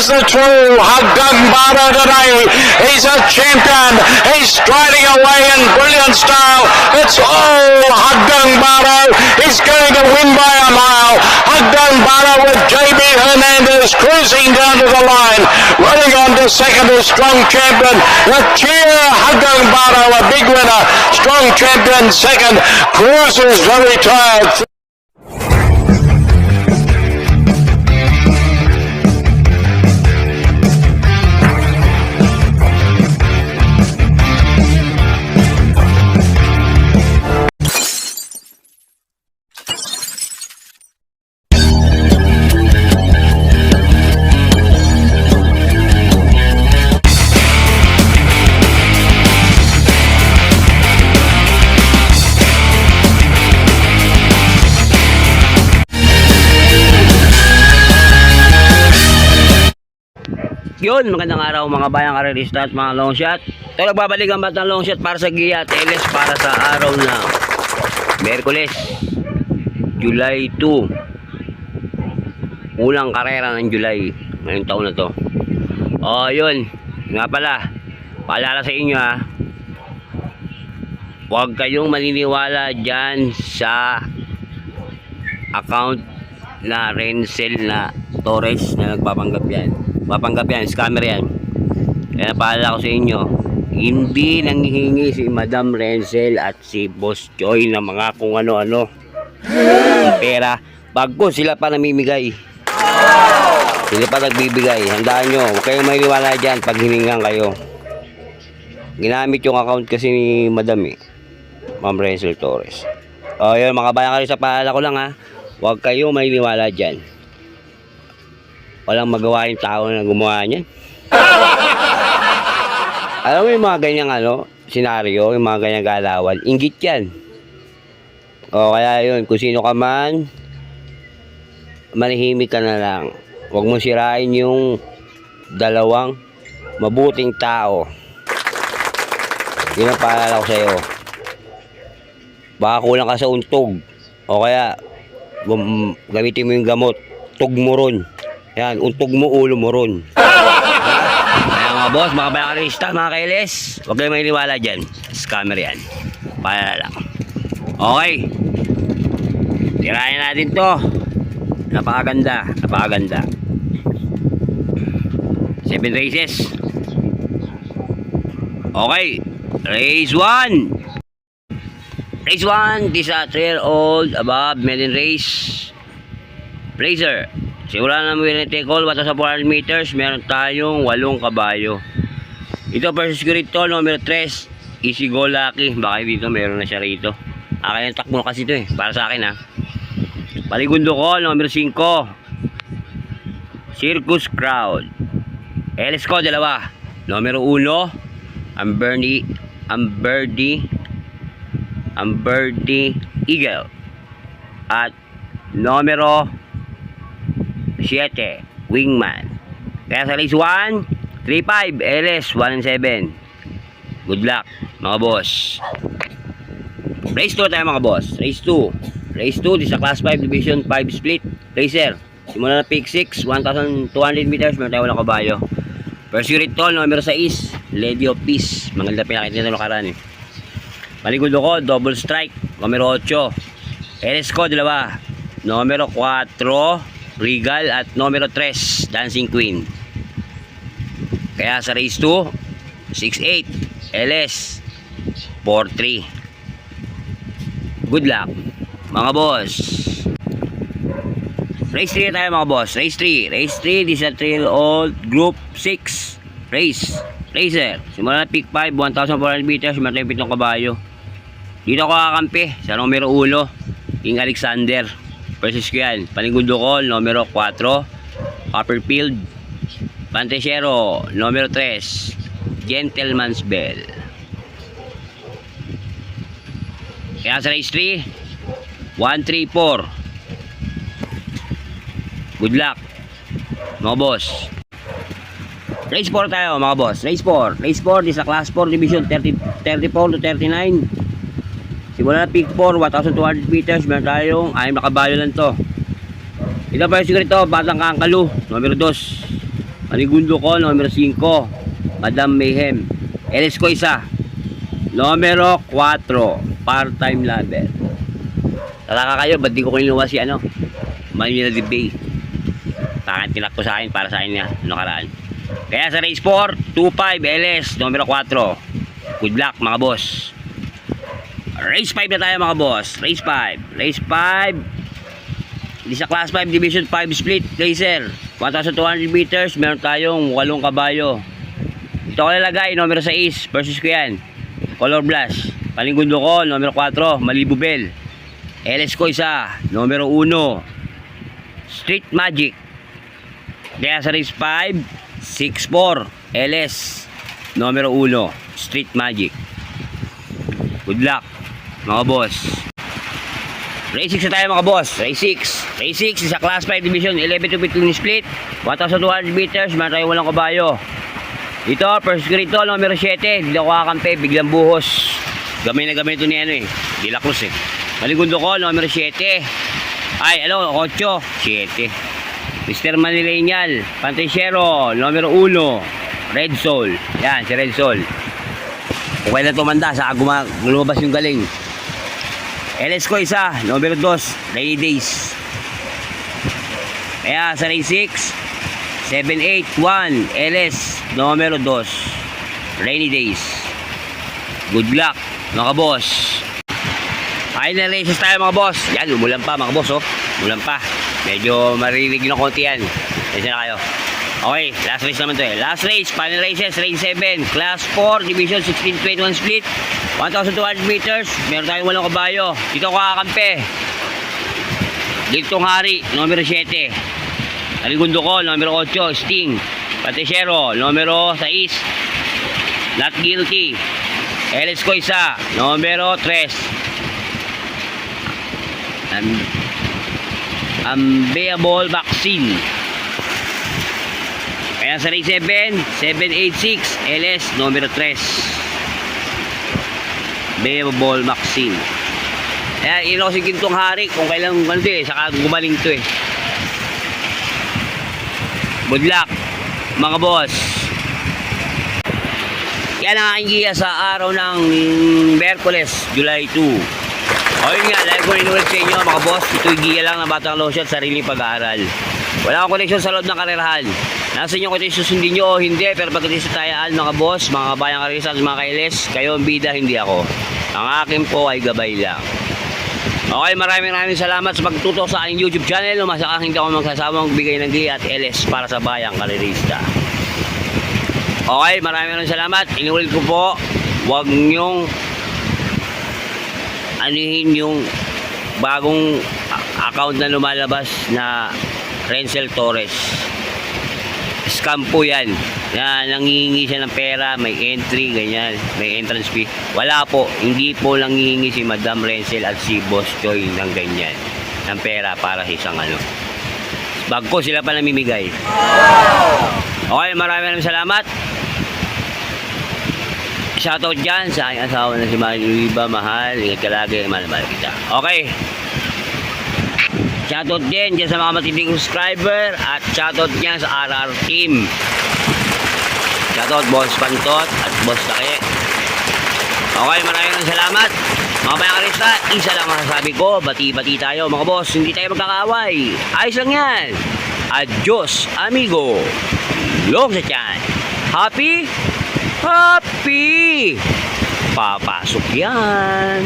the true Hagdambara today. He's a champion. He's striding away in brilliant style. It's all Hagdambara. He's going to win by a mile. Hagdambara with JB Hernandez cruising down to the line. Running on to second is Strong Champion. The cheer Hagdambara, a big winner. Strong Champion second. Cruiser's very tired. Yun, magandang araw mga bayang karerista at mga long shot. Ito nagbabalik ang batang long shot para sa Gia at LS para sa araw na Miyerkules, July 2. Unang karera ng July ngayong taon na to. Yun, nga pala, paalala sa inyo ha, huwag kayong maniniwala dyan sa account na Renzel na Torres na nagpapanggap yan. Mapanggap yan, scammer yan. Kaya paalala ko sa inyo, hindi nanghihingi si Madam Renzel at si Boss Joy ng mga kung ano-ano ng pera. Bago sila pa namimigay. Sila pa nagbibigay. Handaan nyo, huwag kayong maniniwala dyan pag hiningan kayo. Ginamit yung account kasi ni Madam Ma'am Renzel Torres. Yun mga bayan kayo, sa paalala ko lang ha, huwag kayong maniniwala dyan. Walang magawa yung tao na gumawa niyan. Alam mo yung mga ganyang senaryo, yung mga ganyang galawan, inggit yan. Kaya yun, kung sino ka man, manahimik ka na lang. Huwag mo sirain yung dalawang mabuting tao. Yun ang paalala ko sa'yo. Baka kulang ka sa untog. O kaya, gamitin mo yung gamot, tug mo ron. Yan, untog mo, ulo mo ron. Kaya mga boss, mga bayakarista, mga kailes, huwag kayo maniniwala dyan. Scammer yan. Paalala lang. Okay. Tirayan natin to. Napakaganda. Napakaganda. 7 races. Okay. Race 1. Race 1. This is a 3-year-old above maiden race. Blazer. Simula na namin take all, bata sa 400 meters, meron tayong 8 kabayo. Ito versus Grito, numero 3, Easy Go Lucky. Baka dito meron na siya rito. Akin yung takbo kasi ito para sa akin ha. Paligundo ko, numero 5, Circus Crowd. LS ko, 2, numero 1, Amberdy Eagle. At numero 7, Wingman. Kaya sa race 1, 3-5, LS, 1-7. Good luck, mga boss. Race 2 tayo mga boss. Race 2. Race 2, this is a class 5 division 5 split. Racer. Simula na pick 6, 1,200 meters, meron tayo walang kabayo. First unit to, numero 6, Lady of Peace. Maganda pinakita nito nakaraan Paligundo ko, double strike, numero 8. LS ko, 2. Numero 4, Regal at numero 3, Dancing Queen. Kaya sa race 2, 6-8, LS, 4-3. Good luck, mga boss. Race 3 tayo mga boss. Race 3. Race 3, this is a trail-old group 6 race. Racer. Simula na pick 5, 1,400 meters, meron tayong 7 kabayo. Dito ako kakampi sa numero 1, King Alexander. Versus ko yan, Panigundo ko, numero 4, Copperfield. Pantesero, numero 3, Gentleman's Bell. Kaya sa race 3, 1-3-4. Good luck, mga boss. Race 4 tayo mga boss. Race 4. Race 4 is a class 4 division 34 to 39. Simula na pick 4, 1,200 meters. Meron tayong 6 na kabayo lang to. Ito pa yung sigurito, Batang Kangkalu, numero 2. Panigundo ko, numero 5, Madam Mayhem. LS ko isa, numero 4, part-time lover. Tataka kayo, ba't di ko kinuha si Manila Bay. Bakit tinakto sa akin para sa akin nga, karaan. Kaya sa race 4, 2-5, LS, numero 4. Good luck mga boss. Race 5 na tayo mga boss. Race 5. Race 5. Di sa class 5 division 5 split racer. 1,200 meters. Meron tayong 8 kabayo. Ito ko nalagay. Numero 6. Versus ko yan. Color Blast. Panigundo ko. Numero 4. Malibu Bell. LS ko isa. Numero 1. Street Magic. Kaya sa race 5. 6-4. LS. Numero 1. Street Magic. Good luck mga boss. Race 6 na tayo mga boss. Race 6. Race 6 sa class 5 division 11 to 15 split. 1,200 meters. Meron tayo walang kabayo. Dito, first grade to, numero 7. Hindi ako kakampi. Biglang buhos. Gamay na gamay ito ni De La Cruz Maligundo ko, numero 7. Ay, 8. 7. Mr. Manilenial. Pantesero, numero 1. Red Soul. Yan, si Red Soul. Okay na tumanda. Saka lumabas yung galing. LS ko isa, numero 2, Rainy Days. Kaya sa race 6, 781, LS, numero 2, Rainy Days. Good luck, mga boss. Final races tayo mga boss. Yan, umulan pa mga boss, oh. Umulan pa. Medyo marinig na konti yan. Kasi na kayo. Okay, last race naman to eh. Last race, final races, race 7, class 4, division 16-21 split, 1,200 meters, meron tayong 8 kabayo. Dito ako kakampi. Giltong Hari, numero 7. Aligundo ko, numero 8, Sting. Patesero, numero 6, Not Guilty. LS ko isa, numero 3. Unbearable Vaccine. Kaya sa race 7, 786, LS, numero 3. Bearable Maxine. Kaya ino si Gintong Hari kung kailan saka gumaling to eh. Good luck, mga boss. Yan ang aking giya sa araw ng Miyerkules, July 2. Ayun nga, like ko inulit sa inyo mga boss. Ito'y giya lang ng Batang Lotion, sariling pag-aaral. Wala akong koneksyon sa loob ng karerahan. Nasa inyo kung ito susundin nyo o hindi, pero pagdating sa tayaan mga boss, mga bayang karisan, mga kailes, kayo ang bida, hindi ako. Ang akin po ay gabay lang. Okay, maraming salamat sa pagtutok sa aking YouTube channel. Umasa hindi ako magsasawang bigay ng giya at LS para sa bayang karirista. Okay, maraming salamat. Inulit ko po, huwag nyong anuhin yung bagong account na lumalabas na Renzel Torres. Scam po yan. Nangihingi siya ng pera, may entry, ganyan, may entrance fee. Wala po, hindi po nangihingi si Madam Renzel at si Boss Choi ng ganyan, ng pera para sa isang bagko sila pa namimigay. Okay, maraming salamat. Shoutout dyan sa aking asawa na si Mariluiba, mahal, ingat ka lagi, mahal kita. Okay. Shoutout din dyan sa mga matinding subscriber at shoutout dyan sa RR team. Shoutout Boss Pantot at Boss Take. Okay, maraming salamat. Mga bayang karista, isa lang masasabi ko, bati-bati tayo mga boss, hindi tayo magkakaaway. Ayos lang yan. Adios, amigo. Long sa tiyan. Happy? Happy! Papasok yan.